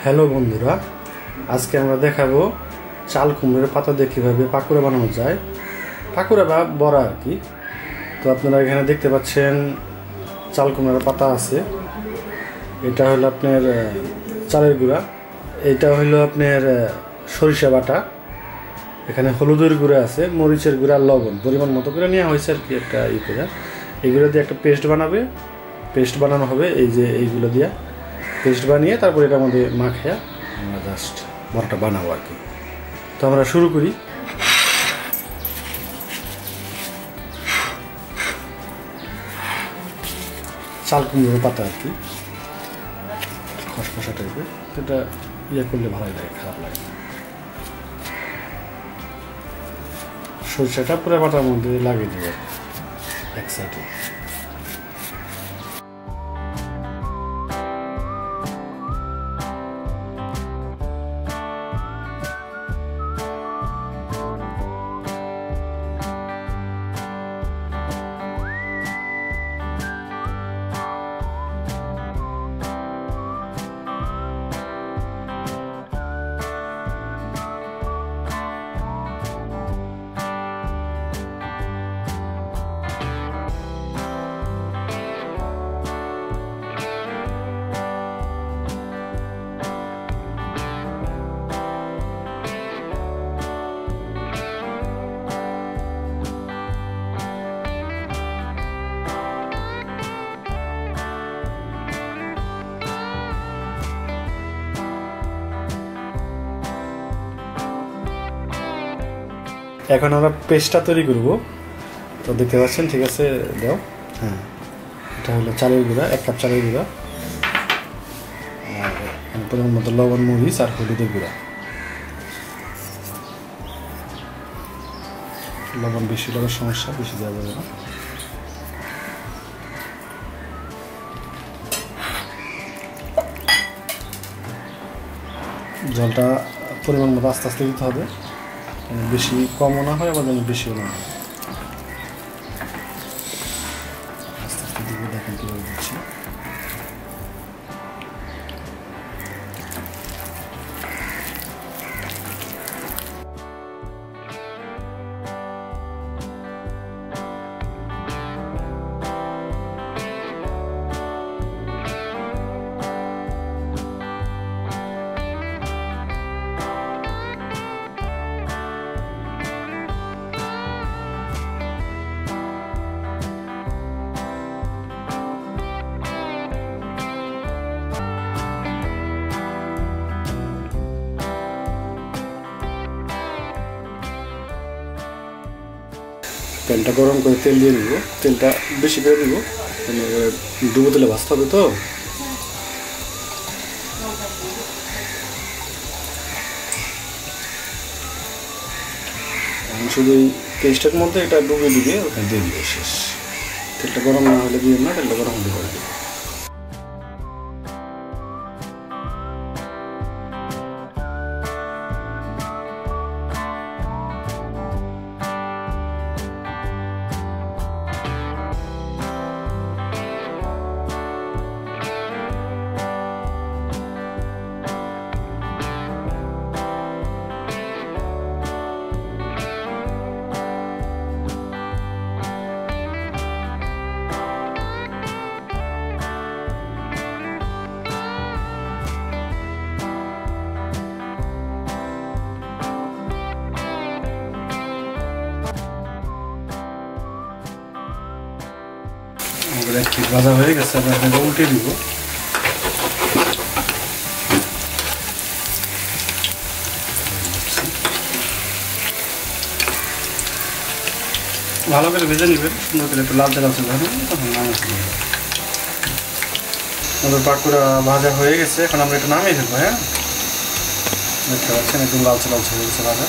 Hello বন্ধুরা, আজকে আমরা দেখাবো চাল কুমড়োর পাতা দিয়ে কীভাবে পাকুড়া বানানো যায়। পাকুড়া বা বড়া আর কি। তো আপনারা এখানে দেখতে পাচ্ছেন চাল কুমড়োর পাতা আছে। এটা হলো আপনার চালের গুঁড়া, এটা হলো আপনার সরিষা বাটা, এখানে হলুদের গুঁড়া আছে, মরিচের গুঁড়া, লবণ পরিমাণ মতো করে নেওয়া হয়েছে আর কি। একটা করে এইগুলো দিয়ে একটা পেস্ট বানানো হবে। এই যে এইগুলো দিয়ে পেস্ট বানিয়ে তারপর এটার মধ্যে মাখিয়ে আমরা জাস্ট বড়াটা বানাবো আর কি। তো আমরা শুরু করি। চাল কুমড়োর পাতা আর কি, খসখসা টাইপের, এটা করলে ভালোই লাগে, খারাপ লাগে। সরষেটা পুরো পাতার মধ্যে লাগিয়ে দেবো এক সাইডে। এখন আমরা পেস্টটা তৈরি করব। তো দেখতে পাচ্ছেন, ঠিক আছে, দাও। হ্যাঁ, এটা হলো চালের গুঁড়া, 1 কাপ চালের গুঁড়া, আর পরিমাণ মতো লবণ, মরিচ আর হলুদের গুঁড়া। লবণ বেশি লাগার সমস্যা, বেশি দেওয়া যাবে না। জলটা পরিমাণ মতো আস্তে আস্তে দিতে হবে, বেশি কমও না হয় আবার যেন বেশিও না হয়। আস্তে আস্তে দিকে দেখেন কীভাবে দিচ্ছি। তেলটা গরম করে তেল দিয়ে দিব, তেলটা বেশি করে দিব, ডুবো তেলে ভাজতে হবে। তো শুধু এই পেস্টের মধ্যে এটা ডুবে দিবে, ওখানে দিয়ে দিবে, শেষ। তেলটা গরম না হলে দিয়ে না, তেলটা গরম হলে করে দিবে। ভাজা হয়ে গেছে, আমরা উল্টে দিব। ভালো করে ভেজে নেবেন, সুন্দর করে, একটু লালচে লালচে ভাবেন, তখন নামিয়ে ফেলবেন। আমাদের পাকুড়া ভাজা হয়ে গেছে, এখন আমরা এটা নামিয়ে ফেলবো। হ্যাঁ, দেখতে পাচ্ছেন একদম লালচে লালচে হয়ে গেছে ভাজা।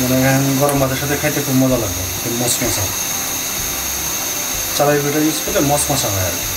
মানে গরম ভাতের সাথে খাইতে খুব মজা লাগবে, খুব মশমশা। চালের গুঁড়া ইউজ করলে মশমশা হয় আর কি।